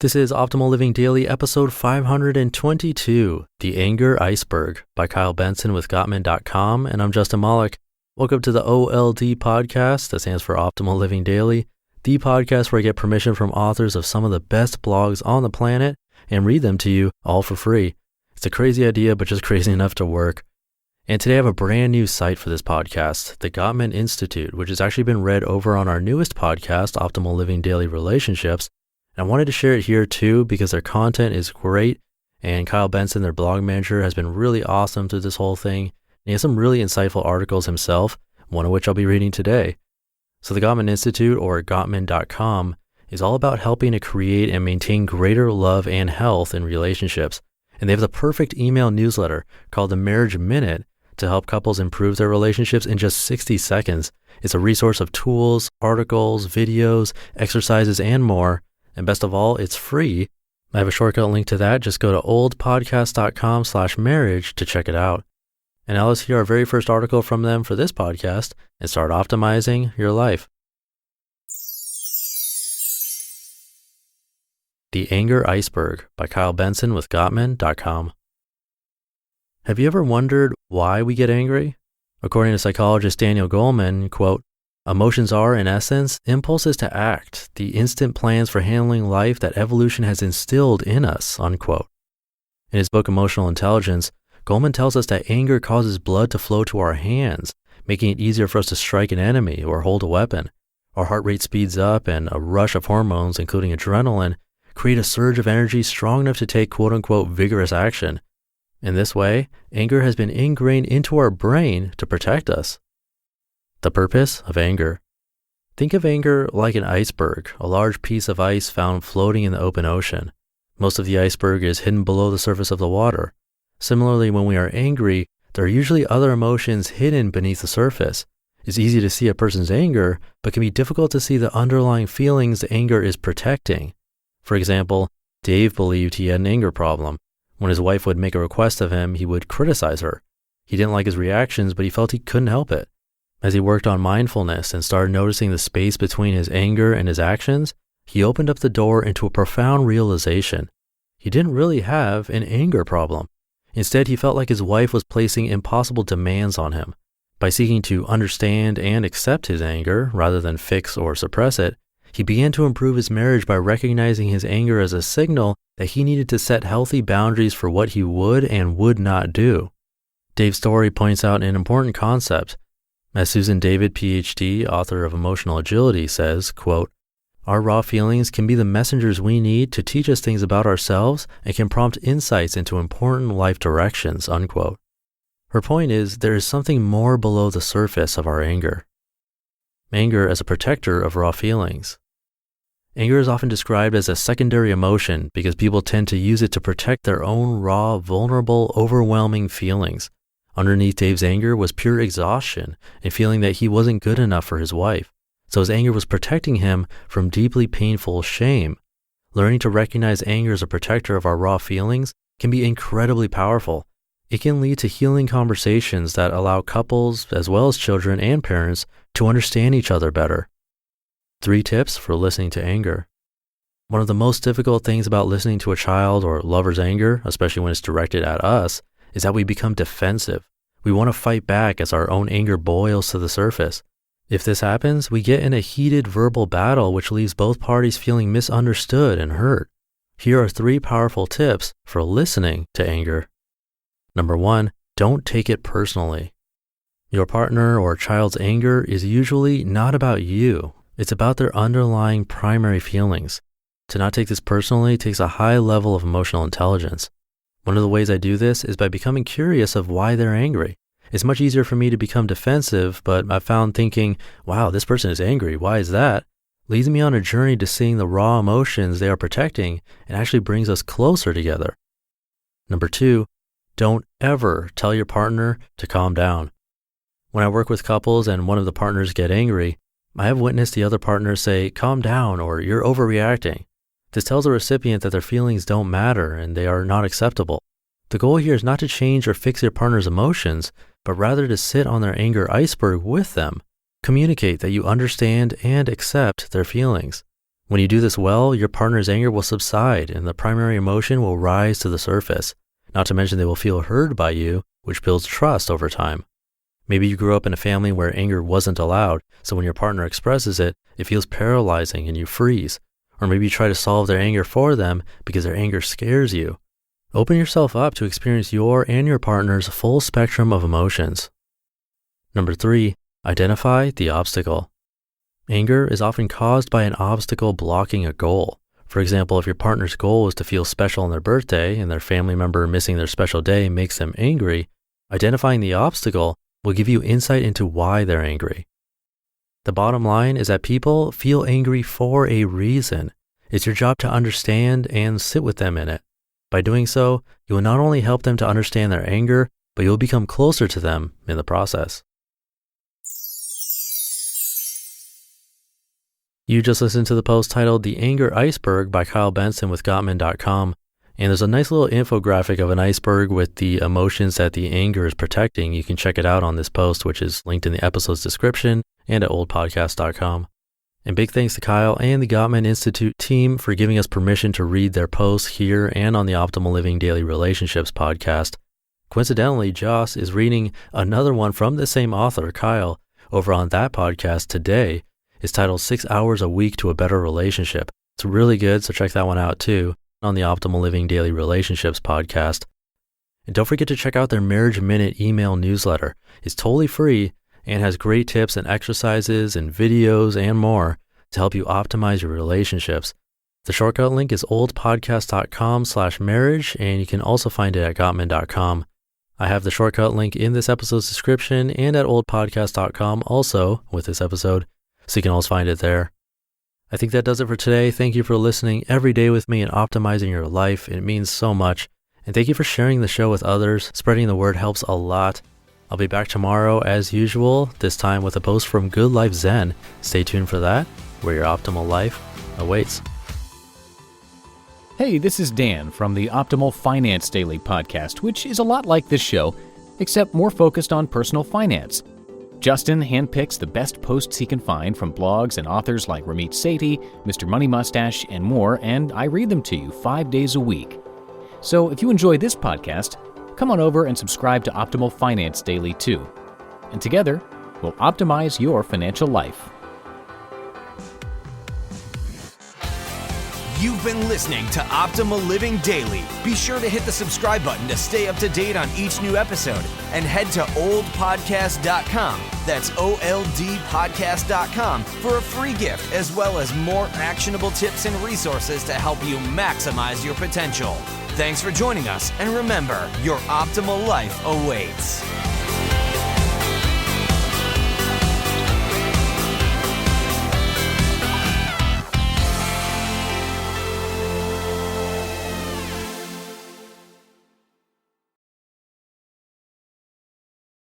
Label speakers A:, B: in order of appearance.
A: This is Optimal Living Daily, episode 522, The Anger Iceberg by Kyle Benson with Gottman.com, and I'm Justin Malik. Welcome to the OLD podcast, that stands for Optimal Living Daily, the podcast where I get permission from authors of some of the best blogs on the planet and read them to you all for free. It's a crazy idea, but just crazy enough to work. And today I have a brand new site for this podcast, the Gottman Institute, which has actually been read over on our newest podcast, Optimal Living Daily Relationships. And I wanted to share it here too because their content is great, and Kyle Benson, their blog manager, has been really awesome through this whole thing. And he has some really insightful articles himself, one of which I'll be reading today. So the Gottman Institute, or Gottman.com, is all about helping to create and maintain greater love and health in relationships. And they have the perfect email newsletter called the Marriage Minute to help couples improve their relationships in just 60 seconds. It's a resource of tools, articles, videos, exercises, and more. And best of all, it's free. I have a shortcut link to that. Just go to oldpodcast.com/marriage to check it out. And now let's hear our very first article from them for this podcast and start optimizing your life. The Anger Iceberg by Kyle Benson with Gottman.com. Have you ever wondered why we get angry? According to psychologist Daniel Goleman, quote, "Emotions are, in essence, impulses to act, the instant plans for handling life that evolution has instilled in us," unquote. In his book, Emotional Intelligence, Goleman tells us that anger causes blood to flow to our hands, making it easier for us to strike an enemy or hold a weapon. Our heart rate speeds up, and a rush of hormones, including adrenaline, create a surge of energy strong enough to take quote-unquote vigorous action. In this way, anger has been ingrained into our brain to protect us. The purpose of anger. Think of anger like an iceberg, a large piece of ice found floating in the open ocean. Most of the iceberg is hidden below the surface of the water. Similarly, when we are angry, there are usually other emotions hidden beneath the surface. It's easy to see a person's anger, but can be difficult to see the underlying feelings the anger is protecting. For example, Dave believed he had an anger problem. When his wife would make a request of him, he would criticize her. He didn't like his reactions, but he felt he couldn't help it. As he worked on mindfulness and started noticing the space between his anger and his actions, he opened up the door into a profound realization. He didn't really have an anger problem. Instead, he felt like his wife was placing impossible demands on him. By seeking to understand and accept his anger, rather than fix or suppress it, he began to improve his marriage by recognizing his anger as a signal that he needed to set healthy boundaries for what he would and would not do. Dave's story points out an important concept. As Susan David, PhD, author of Emotional Agility, says, quote, "Our raw feelings can be the messengers we need to teach us things about ourselves and can prompt insights into important life directions," unquote. Her point is there is something more below the surface of our anger. Anger as a protector of raw feelings. Anger is often described as a secondary emotion because people tend to use it to protect their own raw, vulnerable, overwhelming feelings. Underneath Dave's anger was pure exhaustion and feeling that he wasn't good enough for his wife. So his anger was protecting him from deeply painful shame. Learning to recognize anger as a protector of our raw feelings can be incredibly powerful. It can lead to healing conversations that allow couples, as well as children and parents, to understand each other better. 3 tips for listening to anger. One of the most difficult things about listening to a child or lover's anger, especially when it's directed at us, is that we become defensive. We want to fight back as our own anger boils to the surface. If this happens, we get in a heated verbal battle which leaves both parties feeling misunderstood and hurt. Here are 3 powerful tips for listening to anger. Number 1, don't take it personally. Your partner or child's anger is usually not about you. It's about their underlying primary feelings. To not take this personally takes a high level of emotional intelligence. One of the ways I do this is by becoming curious of why they're angry. It's much easier for me to become defensive, but I've found thinking, wow, this person is angry, why is that? Leads me on a journey to seeing the raw emotions they are protecting and actually brings us closer together. Number 2, don't ever tell your partner to calm down. When I work with couples and one of the partners get angry, I have witnessed the other partner say, "Calm down," or "You're overreacting." This tells the recipient that their feelings don't matter and they are not acceptable. The goal here is not to change or fix your partner's emotions, but rather to sit on their anger iceberg with them. Communicate that you understand and accept their feelings. When you do this well, your partner's anger will subside and the primary emotion will rise to the surface. Not to mention they will feel heard by you, which builds trust over time. Maybe you grew up in a family where anger wasn't allowed, so when your partner expresses it, it feels paralyzing and you freeze. Or maybe you try to solve their anger for them because their anger scares you. Open yourself up to experience your and your partner's full spectrum of emotions. Number 3, identify the obstacle. Anger is often caused by an obstacle blocking a goal. For example, if your partner's goal is to feel special on their birthday and their family member missing their special day makes them angry, identifying the obstacle will give you insight into why they're angry. The bottom line is that people feel angry for a reason. It's your job to understand and sit with them in it. By doing so, you will not only help them to understand their anger, but you'll become closer to them in the process. You just listened to the post titled The Anger Iceberg by Kyle Benson with Gottman.com. And there's a nice little infographic of an iceberg with the emotions that the anger is protecting. You can check it out on this post, which is linked in the episode's description and at oldpodcast.com. And big thanks to Kyle and the Gottman Institute team for giving us permission to read their posts here and on the Optimal Living Daily Relationships podcast. Coincidentally, Joss is reading another one from the same author, Kyle, over on that podcast today. It's titled 6 Hours a Week to a Better Relationship. It's really good, so check that one out too on the Optimal Living Daily Relationships podcast. And don't forget to check out their Marriage Minute email newsletter. It's totally free and has great tips and exercises and videos and more to help you optimize your relationships. The shortcut link is oldpodcast.com/marriage, and you can also find it at gottman.com. I have the shortcut link in this episode's description and at oldpodcast.com also with this episode, so you can always find it there. I think that does it for today. Thank you for listening every day with me and optimizing your life. It means so much. And thank you for sharing the show with others. Spreading the word helps a lot. I'll be back tomorrow as usual, this time with a post from Good Life Zen. Stay tuned for that, where your optimal life awaits.
B: Hey, this is Dan from the Optimal Finance Daily podcast, which is a lot like this show, except more focused on personal finance. Justin handpicks the best posts he can find from blogs and authors like Ramit Sethi, Mr. Money Mustache, and more, and I read them to you 5 days a week. So if you enjoy this podcast, come on over and subscribe to Optimal Finance Daily too. And together, we'll optimize your financial life.
C: You've been listening to Optimal Living Daily. Be sure to hit the subscribe button to stay up to date on each new episode and head to oldpodcast.com. That's OLDpodcast.com for a free gift as well as more actionable tips and resources to help you maximize your potential. Thanks for joining us, and remember, your optimal life awaits.